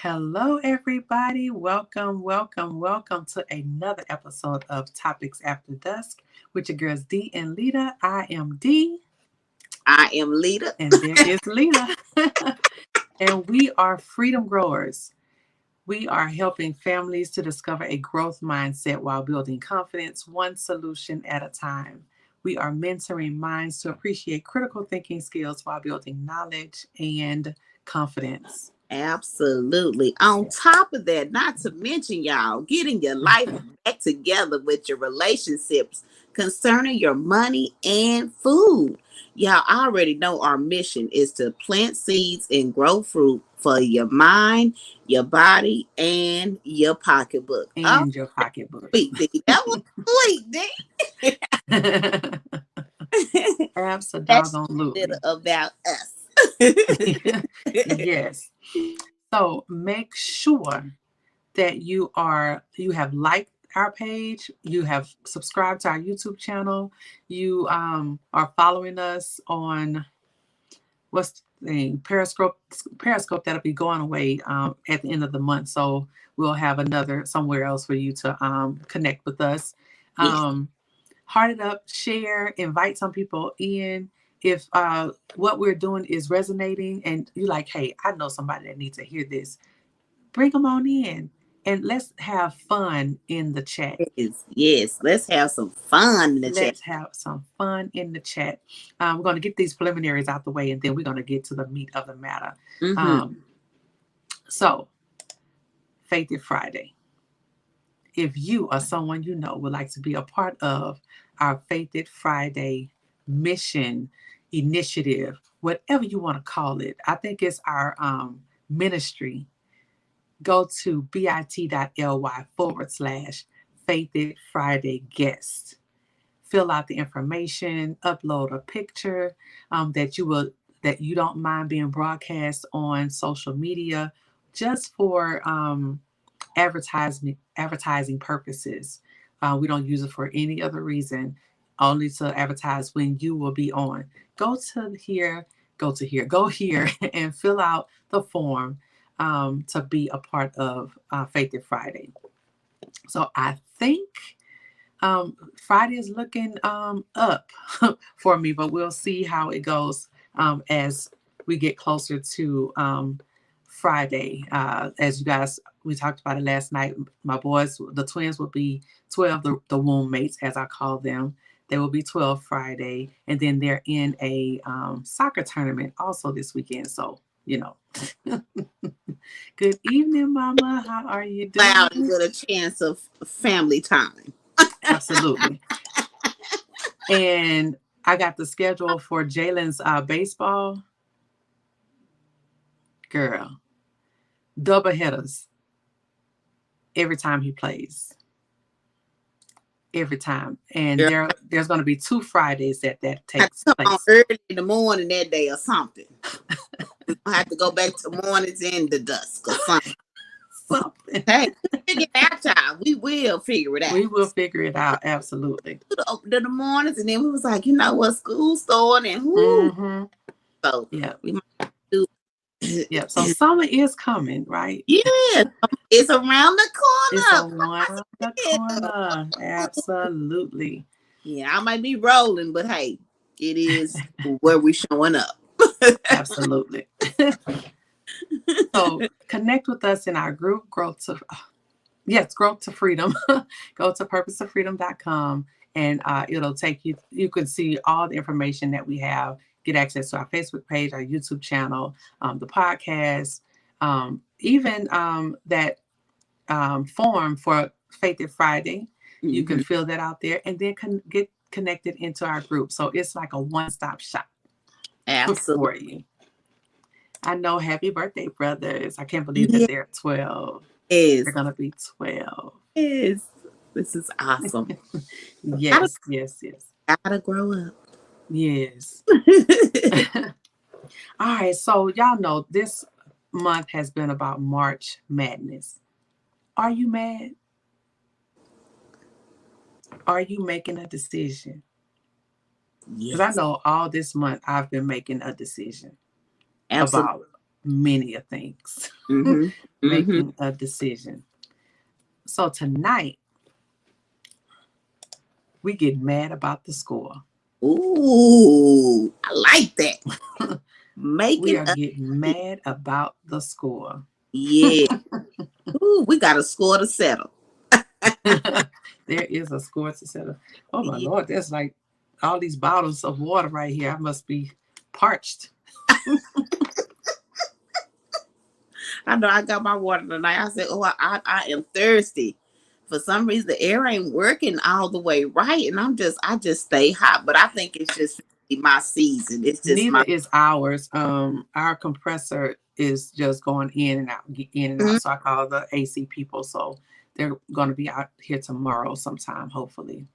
Hello, everybody. Welcome to another episode of Topics After Dusk with your girls D and Lida. I am D. I am Lida. And there is Lida. And we are freedom growers. We are helping families to discover a growth mindset while building confidence, one solution at a time. We are mentoring minds to appreciate critical thinking skills while building knowledge and confidence. Absolutely. On top of that, not to mention, y'all, getting your life back together with your relationships concerning your money and food. Y'all already know our mission is to plant seeds and grow fruit for your mind, your body, and your pocketbook. Oh, And your pocketbook. sweet D. That was sweet D. That's a Absolutely. little about us. Yes. So make sure that you have liked our page, you have subscribed to our YouTube channel, you are following us on what's the thing, Periscope that'll be going away at the end of the month. So we'll have another somewhere else for you to connect with us. Yes. Heart it up, share, invite some people in. If what we're doing is resonating and you're like, hey, I know somebody that needs to hear this, bring them on in and let's have fun in the chat. Yes. Let's have some fun in the chat. Let's have some fun in the chat. We're going to get these preliminaries out the way and then we're going to get to the meat of the matter. Mm-hmm. So, Faith It Friday. If you or someone you know would like to be a part of our Faith It Friday mission, initiative, whatever you want to call it, I think it's our ministry. Go to bit.ly/Faith It Friday guest. Fill out the information, upload a picture that you don't mind being broadcast on social media, just for advertising purposes. We don't use it for any other reason, only to advertise when you will be on. Go here and fill out the form to be a part of Faith It Friday. So I think Friday is looking up for me, but we'll see how it goes as we get closer to Friday. As you guys, we talked about it last night. My boys, the twins, will be 12, the womb mates, as I call them. They will be 12 Friday, and then they're in a soccer tournament also this weekend. So, you know. Good evening, Mama. How are you doing? Wow, to get a chance of family time. Absolutely. And I got the schedule for Jalen's baseball. Girl, double headers every time he plays. Every time. And Girl, there's going to be 2 Fridays that takes come on place. early in the morning that day or something. I have to go back to mornings in the dusk or something. Hey, figure it out, child. We will figure it out. We will figure it out. Absolutely. The mornings, and then we was like, you know what, school starting, and Mm-hmm. so Yeah. we might do. Yeah. So summer is coming, right? Yeah, it's around the It's corner. around the corner. Absolutely. Yeah, I might be rolling, but hey, it is where we showing up. Absolutely. So connect with us in our group, Growth to Freedom. Go to purposetofreedom.com and it'll take you. You can see all the information that we have. Get access to our Facebook page, our YouTube channel, the podcast, even that form for Faith It Friday. You can fill that out there and then get connected into our group. So it's like a one-stop shop. Absolutely. For you. I know. Happy birthday, brothers. I can't believe that they're 12. They're going to be 12. Yes. This is awesome. Yes. Gotta grow up. Yes. All right. So y'all know this month has been about March Madness. Are you mad? Are you making a decision? Because I know all this month I've been making a decision Absolutely. about many of things, Mm-hmm. Mm-hmm. making a decision. So tonight we get mad about the score. Ooh, I like that. We Making are a getting mad about the score. yeah. Ooh, we got a score to settle. There is a score to settle. Oh my Yeah. Lord, there's like all these bottles of water right here. I must be parched. I know I got my water tonight. I said, "Oh, I am thirsty." For some reason, the air ain't working all the way right, and I just stay hot. But I think it's just my season. It's just Neither my. is ours. Our compressor is just going in and out, in and Mhm. out. So I call the AC people. So they're going to be out here tomorrow sometime, hopefully.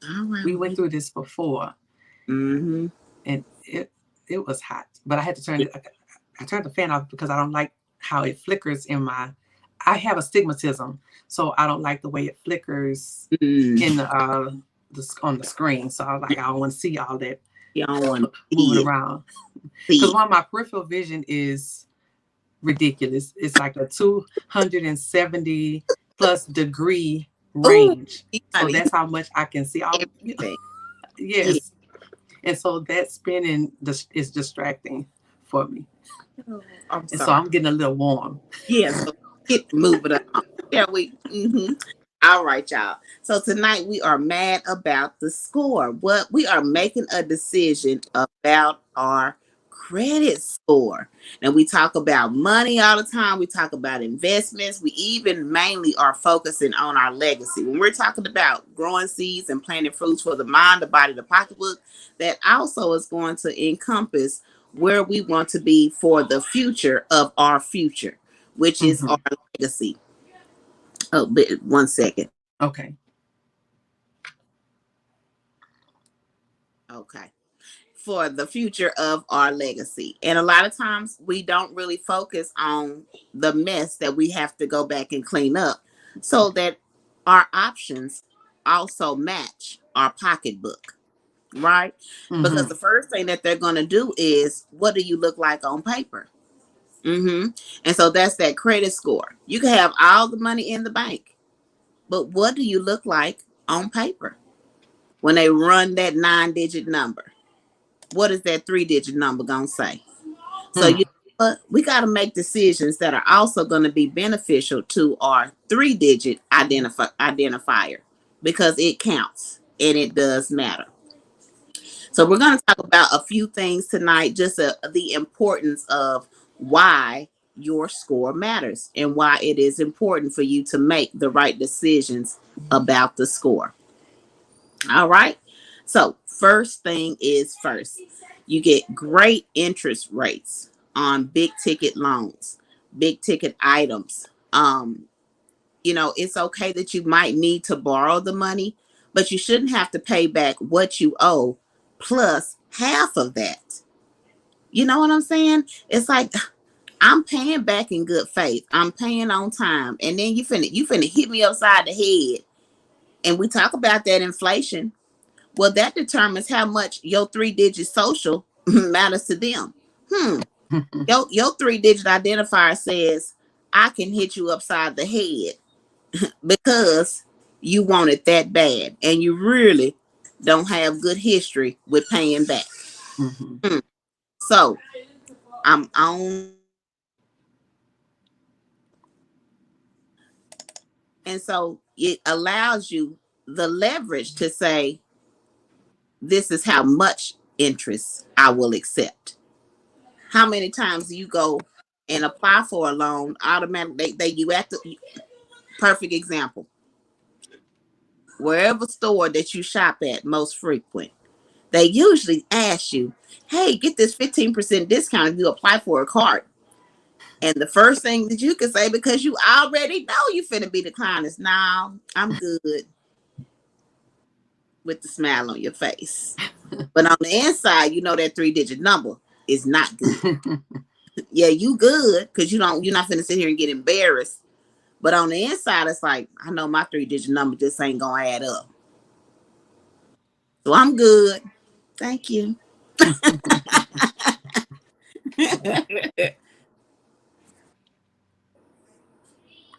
All right, We well, went through this before, mm-hmm. and it was hot, but I had to turn it. I turned the fan off because I don't like how it flickers in my. I have astigmatism, so I don't like the way it flickers Mm. in the on the screen. So I was like, I don't want to see all that You don't want to moving see it. around because See it. one, my peripheral vision is ridiculous. It's like a 270 plus degree Oh, range. So honey, that's how much I can see. All everything. Yeah. yes, and so that spinning is distracting for me, Oh, I'm and so sorry. I'm getting a little warm. Yeah, so get moving on, shall we? Mm-hmm. All right, y'all. So tonight we are mad about the score. What we are making a decision about our credit score. And we talk about money all the time. We talk about investments. We even mainly are focusing on our legacy. When we're talking about growing seeds and planting fruits for the mind, the body, the pocketbook, that also is going to encompass where we want to be for the future of our future, which is Hmm. our legacy. Oh, but 1 second. Okay. Okay. For the future of our legacy. And a lot of times we don't really focus on the mess that we have to go back and clean up so that our options also match our pocketbook, right? Because Hmm. the first thing that they're going to do is, what do you look like on paper? Mm-hmm. And so that's that credit score. You can have all the money in the bank, but what do you look like on paper when they run that 9-digit number? What is that 3-digit number gonna say? So you Hmm. know what? We got to make decisions that are also going to be beneficial to our 3-digit identifier because it counts and it does matter. So we're going to talk about a few things tonight, just the importance of why your score matters and why it is important for you to make the right decisions about the score. All right. So, first thing is first, you get great interest rates on big ticket loans, big ticket items. It's okay that you might need to borrow the money, but you shouldn't have to pay back what you owe plus half of that. You know what I'm saying? It's like I'm paying back in good faith. I'm paying on time. And then you finna hit me upside the head. And we talk about that inflation. Well, that determines how much your 3-digit social matters to them. Hmm. Your 3-digit identifier says I can hit you upside the head because you want it that bad and you really don't have good history with paying back. Hmm. Hmm. So I'm on, and so it allows you the leverage to say, this is how much interest I will accept. How many times do you go and apply for a loan automatically? They you have to. Perfect example. Wherever store that you shop at most frequent, they usually ask you, "Hey, get this 15% discount if you apply for a card." And the first thing that you can say, because you already know you finna be declined, is, "No, I'm good," with the smile on your face. But on the inside, you know that 3-digit number is not good. Yeah, you good because you're not finna sit here and get embarrassed. But on the inside, it's like, I know my 3-digit number just ain't gonna add up. So I'm good. Thank you.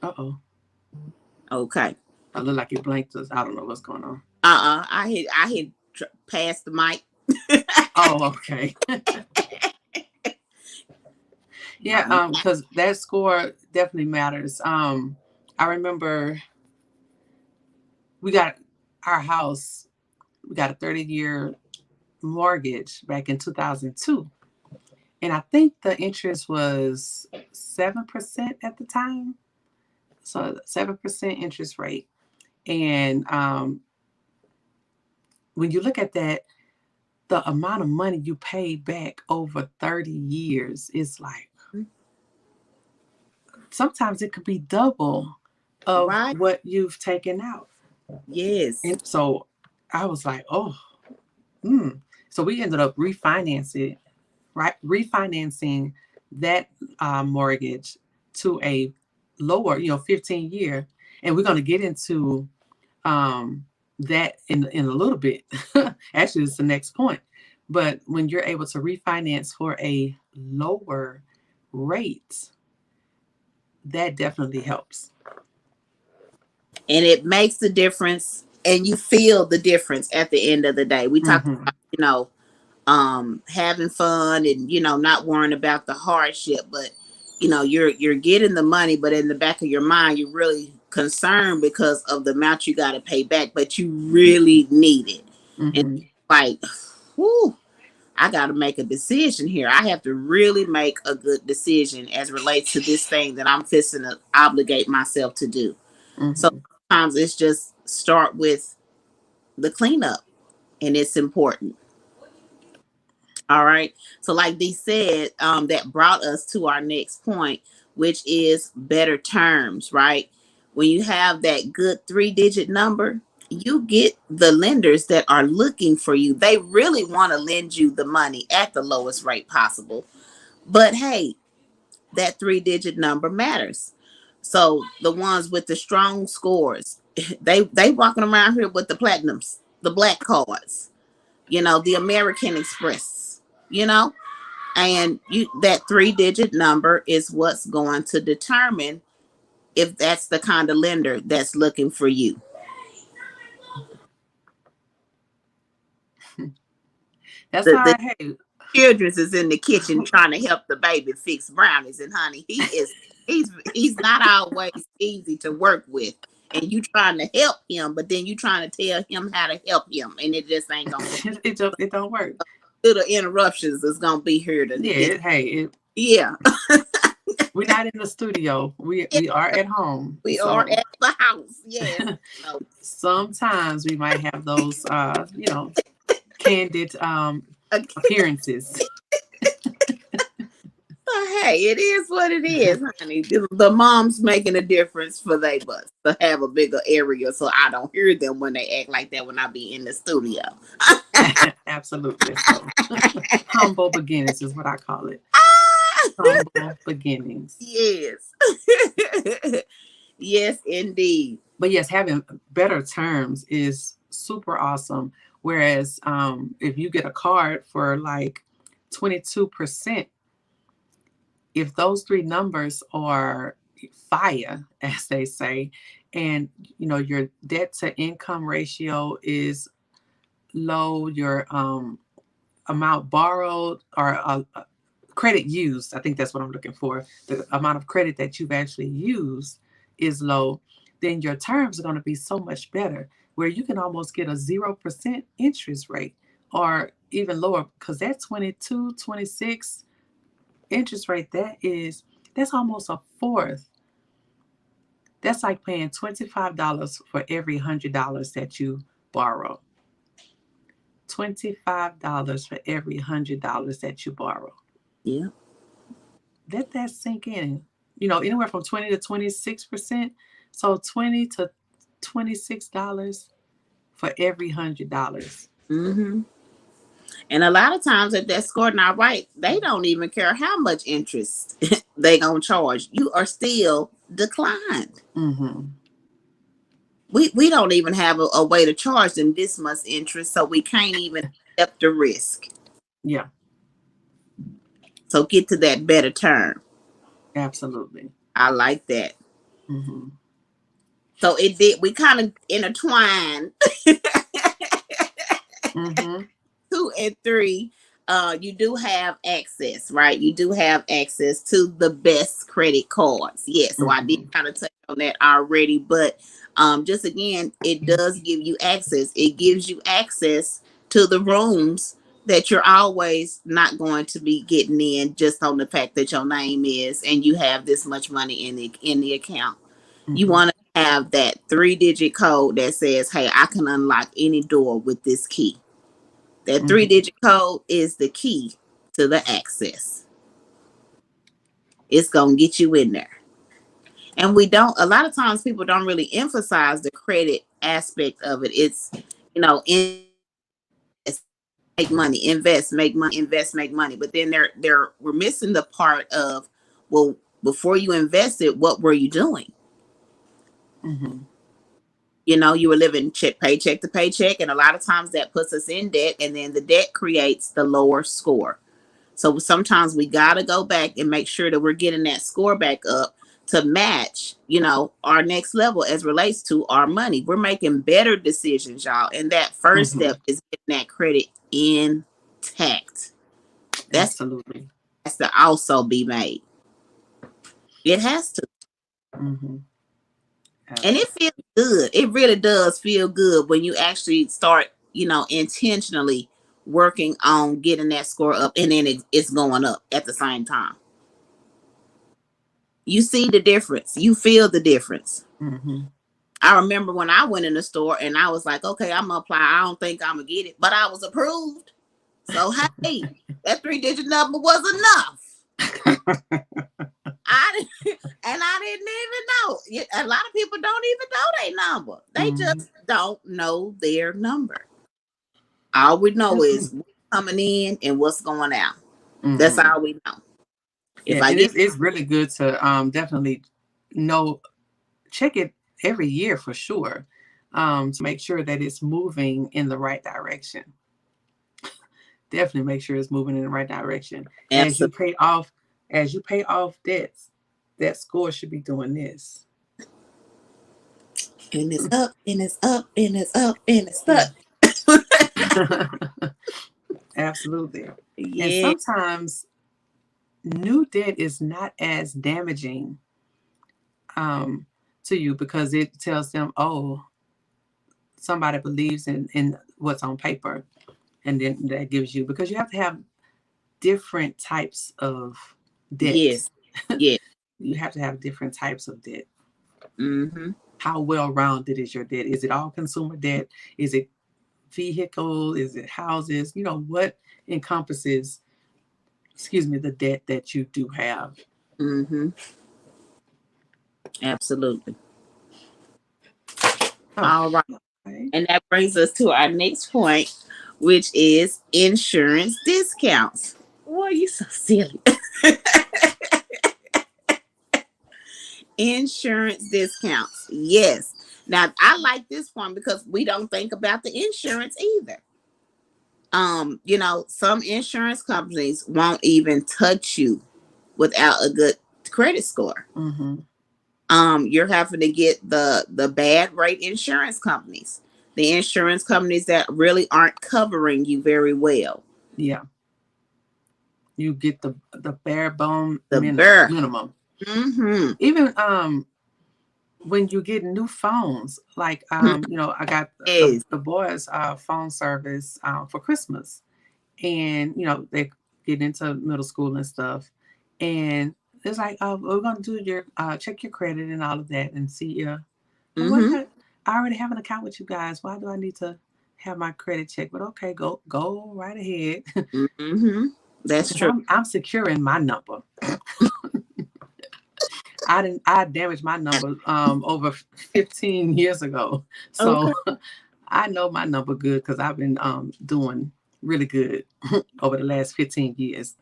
Uh-oh. Okay. I look like it blanked us. I don't know what's going on. I hit past the mic. Oh, okay. My, Yeah, because that score definitely matters. I remember we got our house, we got a 30-year mortgage back in 2002. And I think the interest was 7% at the time. So 7% interest rate. And when you look at that, the amount of money you paid back over 30 years is like, sometimes it could be double of right? what you've taken out. Yes. And so I was like, oh, hmm. So we ended up refinancing that mortgage to a lower, 15-year. And we're going to get into um, that in a little bit. Actually, it's the next point. But when you're able to refinance for a lower rate, that definitely helps. And it makes the difference, and you feel the difference at the end of the day. We talked Mm-hmm. about, having fun and, not worrying about the hardship, but you're getting the money, but in the back of your mind you're really concerned because of the amount you got to pay back, but you really need it. And Mm-hmm. like, whew, I got to make a decision here. I have to really make a good decision as relates to this thing that I'm fixing to obligate myself to do. So Mm-hmm. sometimes it's just start with the cleanup, and it's important. All right. So, like they said, that brought us to our next point, which is better terms, right? When you have that good 3-digit number, you get the lenders that are looking for you. They really want to lend you the money at the lowest rate possible. But hey, that 3-digit number matters. So the ones with the strong scores, they walking around here with the platinums, the black cards, the American Express, you know, and that 3-digit number is what's going to determine if that's the kind of lender that's looking for you. That's The all right. Hey, children's is in the kitchen trying to help the baby fix brownies, and honey, he's not always easy to work with. And you trying to help him, but then you trying to tell him how to help him, and it just ain't gonna work. it don't work. Little interruptions is gonna be here to Yeah. this. Hey, Yeah, we're not in the studio. We are at home. we are So at the house. Yes. So, sometimes we might have those, candid appearances. hey, it is what it is, honey. The mom's making a difference for they bus to have a bigger area, so I don't hear them when they act like that when I be in the studio. Absolutely. So humble beginnings is what I call it. Humble beginnings. Yes. Yes, indeed. But yes, having better terms is super awesome. Whereas if you get a card for like 22%, if those three numbers are fire, as they say, and your debt to income ratio is low, your amount borrowed or credit used, I think that's what I'm looking for, the amount of credit that you've actually used is low, then your terms are going to be so much better, where you can almost get a 0% interest rate or even lower, because that 22, 26 interest rate, that's almost a fourth. That's like paying $25 for every $100 that you borrow. $25 for every $100 that you borrow. Yeah. Let that sink in. Anywhere from 20 to 26%. So $20 to $26 for every $100. Mm-hmm. And a lot of times, if that score not right, they don't even care how much interest they gonna charge. You are still declined. Mm-hmm. We don't even have a way to charge them this much interest, so we can't even accept the risk. Yeah, So get to that better term. absolutely. I like that. Mm-hmm. So it did. We kind of intertwined Mm-hmm. 2 and 3. You do have access, right? You do have access to the best credit cards. Yes, so I did Mm-hmm. kind of touch on that already, but just again, it does give you access. It gives you access to the rooms that you're always not going to be getting in just on the fact that your name is and you have this much money in the account. You Mm-hmm. want to have that 3-digit code that says, "Hey, I can unlock any door with this key." That three Mm-hmm. digit code is the key to the access. It's going to get you in there. And we don't, a lot of times people don't really emphasize the credit aspect of it. It's, make money, invest, make money, invest, make money. But then we're missing the part of, well, before you invested, what were you doing? Mm-hmm. You were living paycheck to paycheck. And a lot of times that puts us in debt. And then the debt creates the lower score. So sometimes we got to go back and make sure that we're getting that score back up to match, our next level as relates to our money. We're making better decisions, y'all. And that first Mm-hmm. step is getting that credit intact. That's Absolutely. has to also be made. It has to. Mm-hmm. And it feels good. It really does feel good when you actually start, intentionally working on getting that score up and then it's going up at the same time. You see the difference. You feel the difference. Mm-hmm. I remember when I went in the store and I was like, okay, I'm gonna apply. I don't think I'm gonna get it, but I was approved. So hey, that 3-digit number was enough. I and I didn't even know. A lot of people don't even know their number. They Mm-hmm. just don't know their number. All we know is what's coming in and what's going out. That's Mm-hmm. all we know. If Yeah, I and get it's really good to definitely know check it every year for sure, to make sure that it's moving in the right direction. Definitely make sure it's moving in the right direction. As you absolutely, pay off, as you pay off debts, that score should be doing this. and it's up and it's up and it's up and it's Yeah. up. Absolutely. And Yeah. sometimes new debt is not as damaging um, to you because it tells them, oh, somebody believes in what's on paper. And then that gives you, because you have to have different types of debt. Yes. Yeah. You have to have different types of debt. Mm-hmm. How well rounded is your debt? Is it all consumer debt? Is it vehicle? Is it houses? What encompasses, excuse me, the debt that you do have. Mm-hmm. Absolutely. All right. Okay. And that brings us to our next point, which is insurance discounts. Boy, you so silly. Insurance discounts. Yes. Now I like this one because we don't think about the insurance either. Some insurance companies won't even touch you without a good credit score. Mm-hmm. You're having to get the bad rate insurance companies, the insurance companies that really aren't covering you very well. Yeah. You get the bare bone The bear. minimum. Mm-hmm. Even when you get new phones, like I got Yes. the boys phone service for Christmas, and they get into middle school and stuff, and it's like, oh, we're gonna do your check your credit and all of that and see you. But what? Mm-hmm. I already have an account with you guys. Why do I need to have my credit checked? But okay, go right ahead, Mm-hmm. That's because true. I'm securing my number. I damaged my number over 15 years ago. So Okay. I know my number good because I've been doing really good over the last 15 years.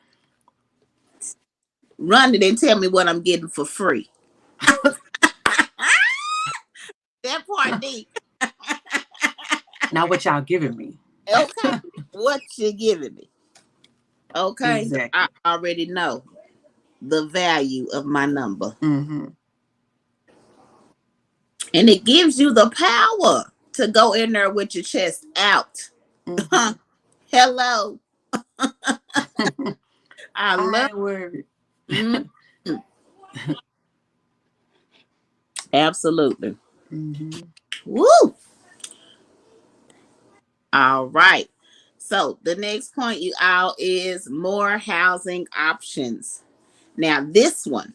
Run it and tell me what I'm getting for free. That part D. Now what y'all giving me? Okay. What you giving me? Okay. I Exactly. already know the value of my number. Hmm. And it gives you the power to go in there with your chest out. Mm-hmm. Hello. I I love. ain't worried. Mm, absolutely. Mm-hmm. Woo. All right. So the next point you all is more housing options. Now this one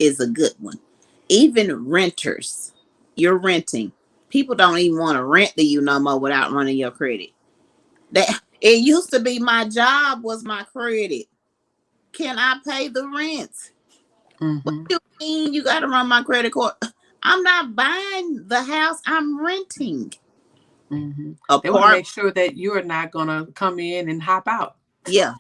is a good one. Even renters, you're renting. People don't even want to rent to you no more without running your credit. That it used to be my job was my credit. Can I pay the rent? What Mm-hmm. do you mean you got to run my credit card? I'm not buying the house. I'm renting. Mm-hmm. They want to Apartment. make sure that you're not gonna come in and hop out. Yeah,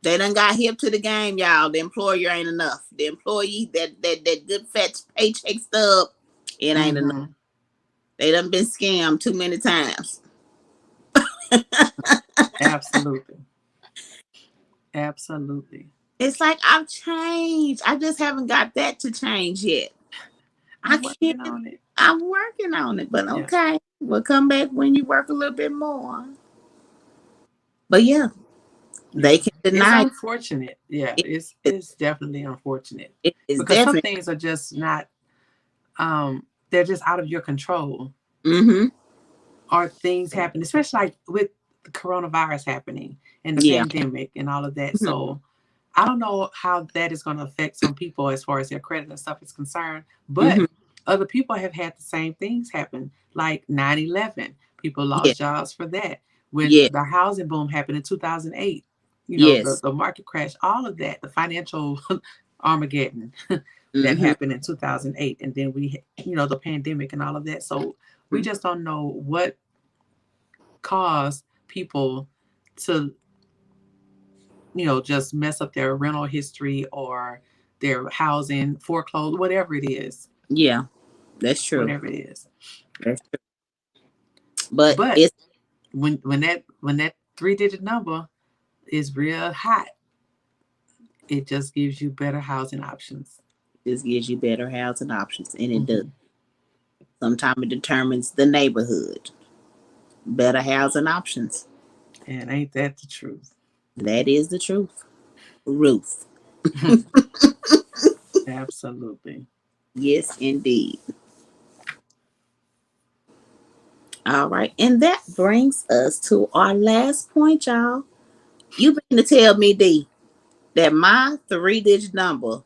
they done got hip to the game, y'all. The employer ain't enough. The employee, that good fat paycheck stub, it ain't enough. Mm-hmm. They done been scammed too many times. Absolutely. Absolutely. It's like I've changed. I just haven't got that to change yet. I I'm can't. working on it. I'm working on it, but Yeah. okay. We'll come back when you work a little bit more. But yeah, Yeah. they can It's deny unfortunate. Yeah, it. it's definitely unfortunate It is because some definitely. things are just not they're just out of your control, Mm-hmm. or things happen, especially like with the coronavirus happening and the Yeah. pandemic and all of that. Mm-hmm. So I don't know how that is going to affect some people as far as their credit and stuff is concerned, but Mm-hmm. other people have had the same things happen, like 9/11. People Yeah. lost jobs for that. When Yeah. the housing boom happened in 2008, Yes. the market crash, all of that, the financial Armageddon that Mm-hmm. happened in 2008. And then the pandemic and all of that. So we just don't know what caused people to just mess up their rental history or their housing foreclosed, whatever it is, Yeah. That's true. whatever it is. That's true. But But it's when that 3-digit number is real hot, it just gives you better housing options. just gives you better housing options, and it does. Hmm. Sometimes it determines the neighborhood. Better housing options. And ain't that the truth? That is the truth. Ruth. Absolutely. Yes, indeed. All right. And that brings us to our last point, y'all. You mean to tell me, D, that my 3-digit number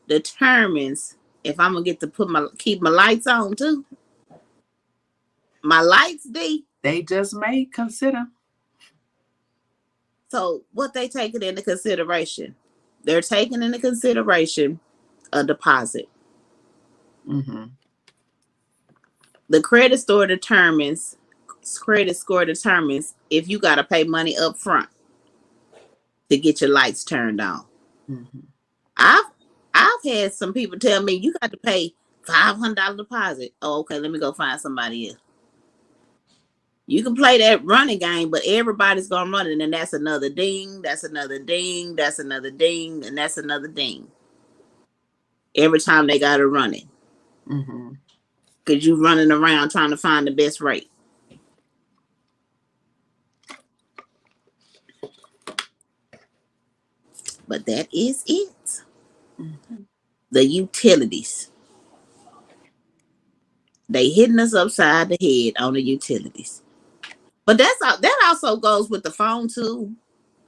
determines if I'm gonna get to keep my lights on too? My lights, D. They just may consider. So what they taking into consideration? They're taking into consideration a deposit. Hmm. The credit score determines if you gotta pay money up front to get your lights turned on. Hmm. I've I've had some people tell me you got to pay $500 deposit. Oh, okay, let me go find somebody else. You can play that running game, but everybody's gonna run it, and that's another ding, that's another ding, that's another ding, and that's another ding. Every time they gotta run it. Hmm. Cause you running around trying to find the best rate. But that is it. Hmm. The utilities. They hitting us upside the head on the utilities. But that also goes with the phone too.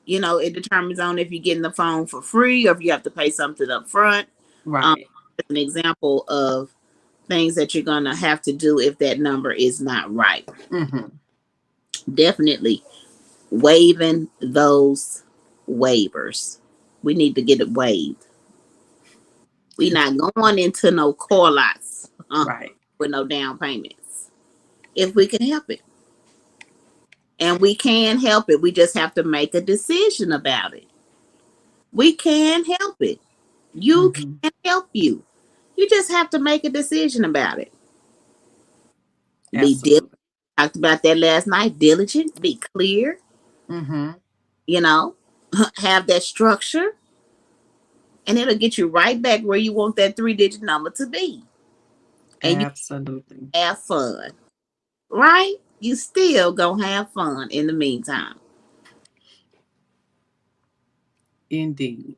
It determines on if you're getting the phone for free or if you have to pay something up front. Um, Right. an example of things that you're gonna have to do if that number is not right. Hmm. Definitely waiving those waivers. We need to get it waived. We not going into no car lots Right. with no down payments if we can help it. And we can help it. We just have to make a decision about it. We can help it. You Hmm. can help you. You just have to make a decision about it. Be diligent. Absolutely. Talked about that last night. Diligent. Be clear. Hmm. You know, have that structure, and it'll get you right back where you want that 3-digit number to be. and you Absolutely. have fun, right? You still gonna have fun in the meantime. Indeed.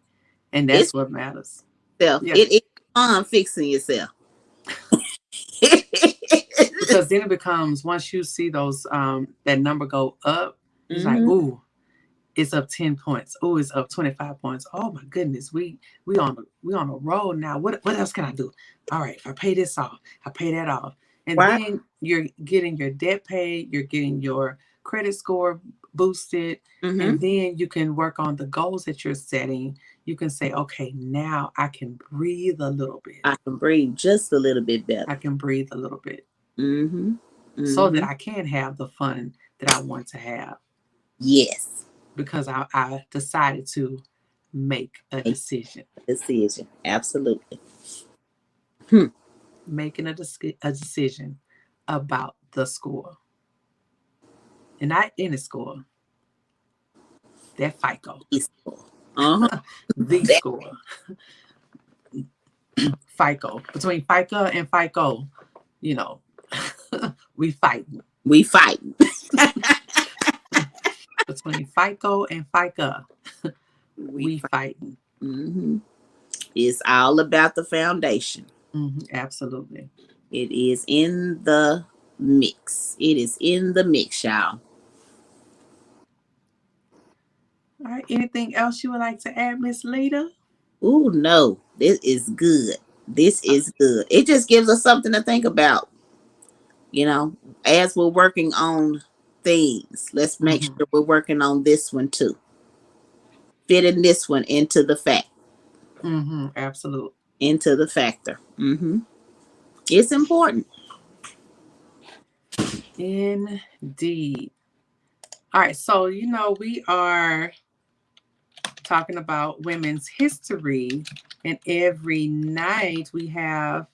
And It's that's what matters. self. Yeah. It is fun fixing yourself. Because then it becomes, once you see those that number go up, it's like, Hmm. ooh, it's up 10 points. Oh, it's up 25 points. Oh my goodness, we on a roll now. What else can I do? All right, if I pay this off, I pay that off. And Right. then you're getting your debt paid, you're getting your credit score boosted, Hmm. and then you can work on the goals that you're setting. You can say, okay, now I can breathe a little bit. I can breathe just a little bit I better. can breathe a little bit Hmm. so that Hmm. I can have the fun that I want to have Yes. because I decided to make a Make decision. a decision. Absolutely. Hmm. Making a decision about the score. And not any score, that FICO. Peaceful. Uh-huh. The score. FICO. Between FICA and FICO, you know, we fighting. We fight. Between FICO and FICA, We we fight. fighting. Hmm. It's all about the foundation. Absolutely. It is in the mix. It is in the mix, y'all. All right. Anything else you would like to add, Miss Lida? Ooh, no. This is good. This is good. It just gives us something to think about, you know, as we're working on things. Let's make Mm-hmm. sure we're working on this one too. Fitting this one into the fact, Absolutely. into the factor. It's important. Indeed. All right. So, we are talking about women's history, and every night we have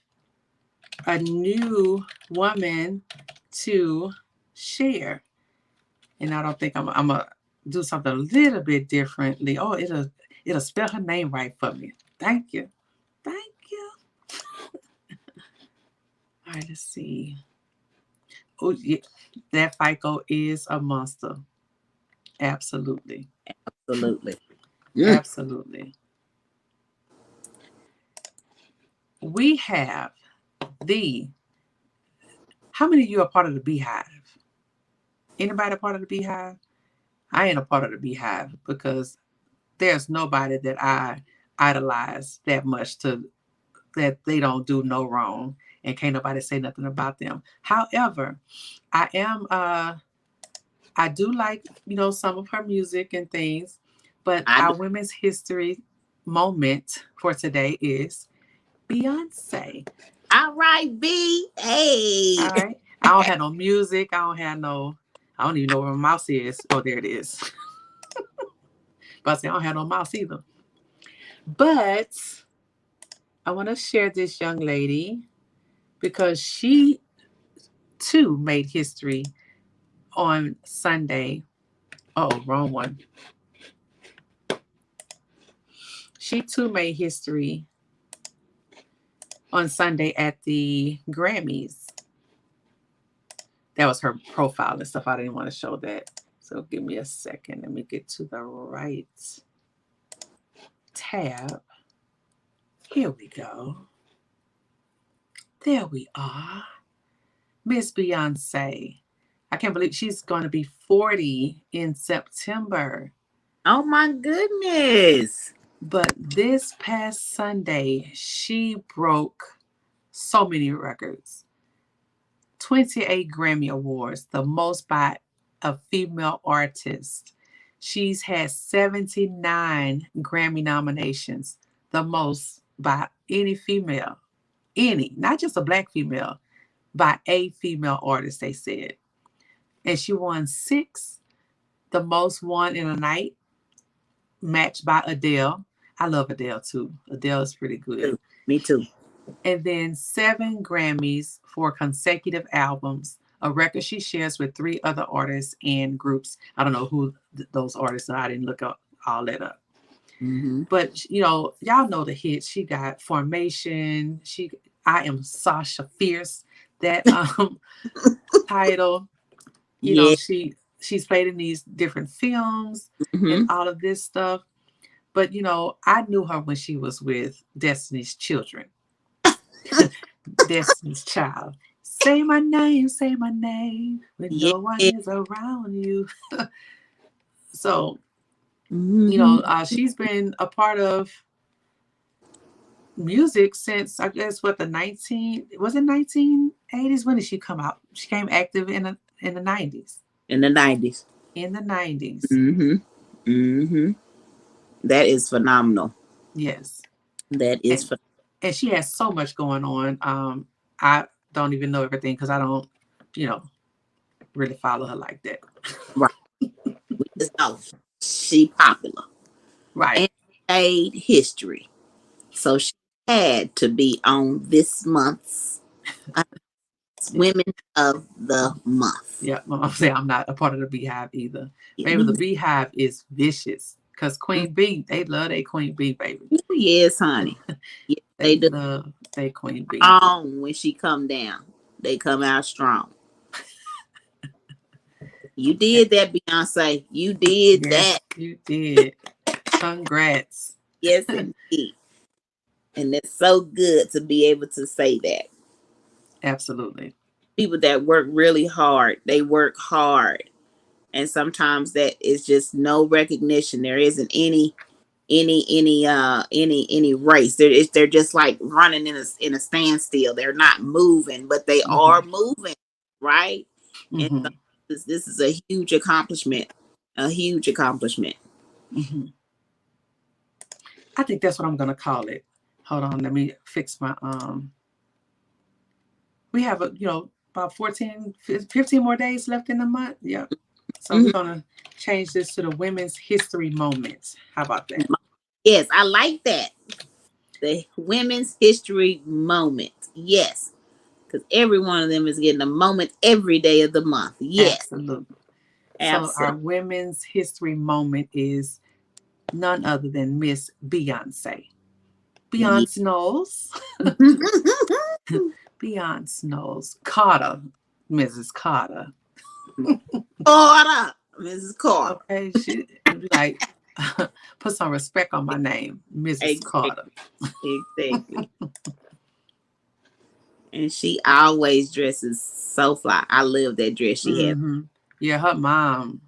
a new woman to share. And I don't think I'm gonna do something a little bit differently. Oh, it'll spell her name right for me. Thank you, thank you. All right, let's see. Oh, yeah, that FICO is a monster. Absolutely, Absolutely. Mm. absolutely. We have the. How many of you are part of the Beehive? Anybody a part of the Beehive? I ain't a part of the Beehive because there's nobody that I idolize that much to that they don't do no wrong and can't nobody say nothing about them. However, I am I do like, some of her music and things, but I do. our women's history moment for today is Beyonce. All right, B. All Hey. right. I don't have no music. I don't even know where my mouse is. Oh, there it is. But I say I don't have no mouse either. But I want to share this young lady because she too made history on Sunday. Oh, wrong one. She too made history on Sunday at the Grammys. That was her profile and stuff. I didn't want to show that. So give me a second. Let me get to the right tab. Here we go. There we are. Miss Beyonce. I can't believe she's going to be 40 in September. Oh my goodness. But this past Sunday, she broke so many records. 28 Grammy Awards, the most by a female artist. She's had 79 Grammy nominations, the most by any female, not just a black female, by a female artist, they said. And she won six, the most won in a night, matched by Adele. I love Adele too. Adele is pretty good. Too. Me too. And then seven Grammys for consecutive albums, a record she shares with three other artists and groups. I don't know who those artists are. I didn't look up all that up. Hmm. But y'all know the hits. She got Formation. I am Sasha Fierce. That title, you know, Yeah. she's played in these different films and Mm-hmm. all of this stuff. But you know, I knew her when she was with Destiny's Children. Destiny's Child. Say my name when Yeah. no one is around you. So, you Mm-hmm. know, she's been a part of music since I guess what, the 1980s. When did she come out? She came active in the 90s. In the 90s. In the 90s. Mm-hmm. Mm-hmm. That is phenomenal. Yes. That is And phenomenal. and she has so much going on. I don't even know everything because I don't, you know, really follow her like that. Right. We just know she popular Right. and made history. So she had to be on this month's Women of the Month. Yeah, my mom say I'm not a part of the Beehive either. Baby, the We, Beehive is vicious. Cause Queen Bee, they love their Queen Bee, baby. yes, honey. Yes, They they do. love their Queen Bee. Strong when she come down. They come out strong. You did that, Beyonce. You did Yes, that. you did. Congrats. Yes, indeed. And it's so good to be able to say that. Absolutely. People that work really hard, they work hard. And sometimes that is just no recognition. There isn't any race. They're just like running in a standstill. They're not moving, but they Hmm. are moving, right? And so Hmm. this is a huge accomplishment. A huge accomplishment. Hmm. I think that's what I'm gonna call it. Hold on, let me fix my we have a, you know, about 14, 15 more days left in the month. Yep. So we're Mhm. gonna change this to the Women's History Moments. How about that? Yes, I like that. The Women's History Moment. Yes, because every one of them is getting a moment every day of the month. Yes, Absolutely. So absolutely. our Women's History Moment is none other than Miss Beyonce. Yeah. Beyonce Knowles. Beyonce Knowles. Carter. Mrs. Carter. Carter, Mrs. Carter. Okay, she be like, put some respect on my name, Mrs. Exactly. Carter. Exactly. And she always dresses so fly. I love that dress she has. Hmm. Yeah, her mom.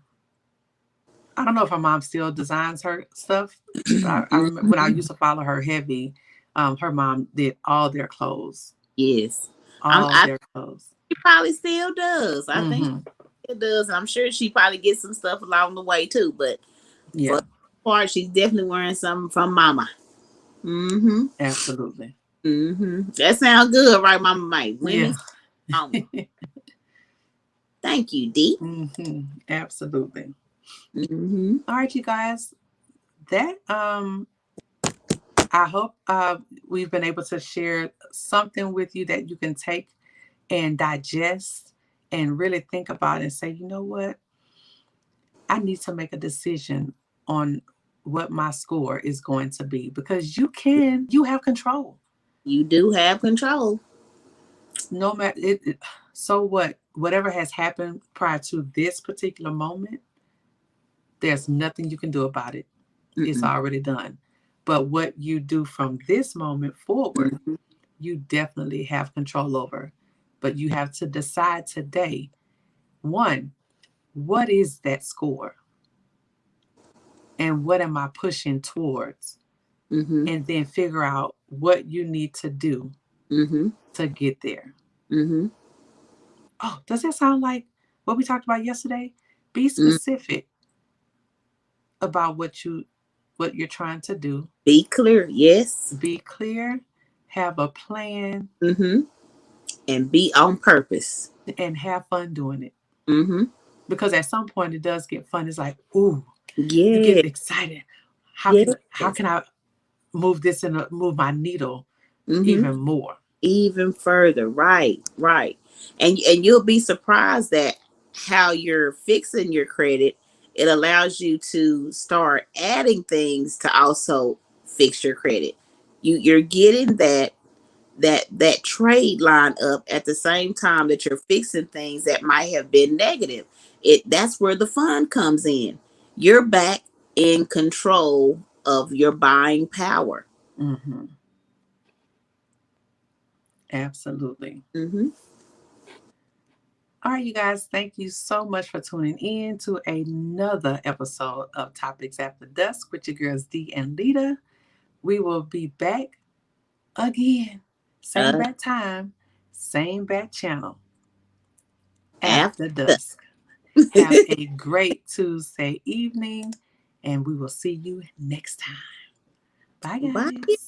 I don't know if her mom still designs her stuff, but I remember when I Mhm. used to follow her heavy. Her mom did all their clothes, Yes, all I their think clothes. she probably still does. I think Hmm. she still does. I'm sure she probably gets some stuff along the way too. But for Yeah, the part, she's definitely wearing something from Mama. Mm-hmm. absolutely. Mm-hmm. That sounds good, right, Mama Mike? Yeah. Women's Mama. Thank you, D. Hmm. Absolutely. Mm-hmm. All right, you guys. That I hope we've been able to share something with you that you can take and digest and really think about and say, you know what? I need to make a decision on what my score is going to be because you have control. You do have control. No matter so whatever has happened prior to this particular moment, there's nothing you can do about it. It's Mm-mm. already done. But what you do from this moment forward, Mm-hmm. you definitely have control over. But you have to decide today, one, what is that score? And what am I pushing towards? Mm-hmm. And then figure out what you need to do Mm-hmm. to get there. Mm-hmm. Oh, does that sound like what we talked about yesterday? Be Mm-hmm. specific about what you're trying to do. Be clear. Yes. Be clear, have a plan, Mm-hmm. And be on purpose. and have fun doing it. Mm-hmm. Because at some point it does get fun. It's like, ooh, you Yeah. get excited. How Yes. can I move this and move my needle Mm-hmm. even more? Even further. Right. Right. And you'll be surprised that how you're fixing your credit, it allows you to start adding things to also fix your credit. You're getting that trade line up at the same time that you're fixing things that might have been negative. That's where the fun comes in. You're back in control of your buying power. Mm-hmm. Absolutely. Hmm. All right, you guys, thank you so much for tuning in to another episode of Topics After Dusk with your girls D and Lida. We will be back again. Same Uh, bad time, same bad channel after after. dusk. Have a great Tuesday evening, and we will see you next time. Bye, Bye. guys.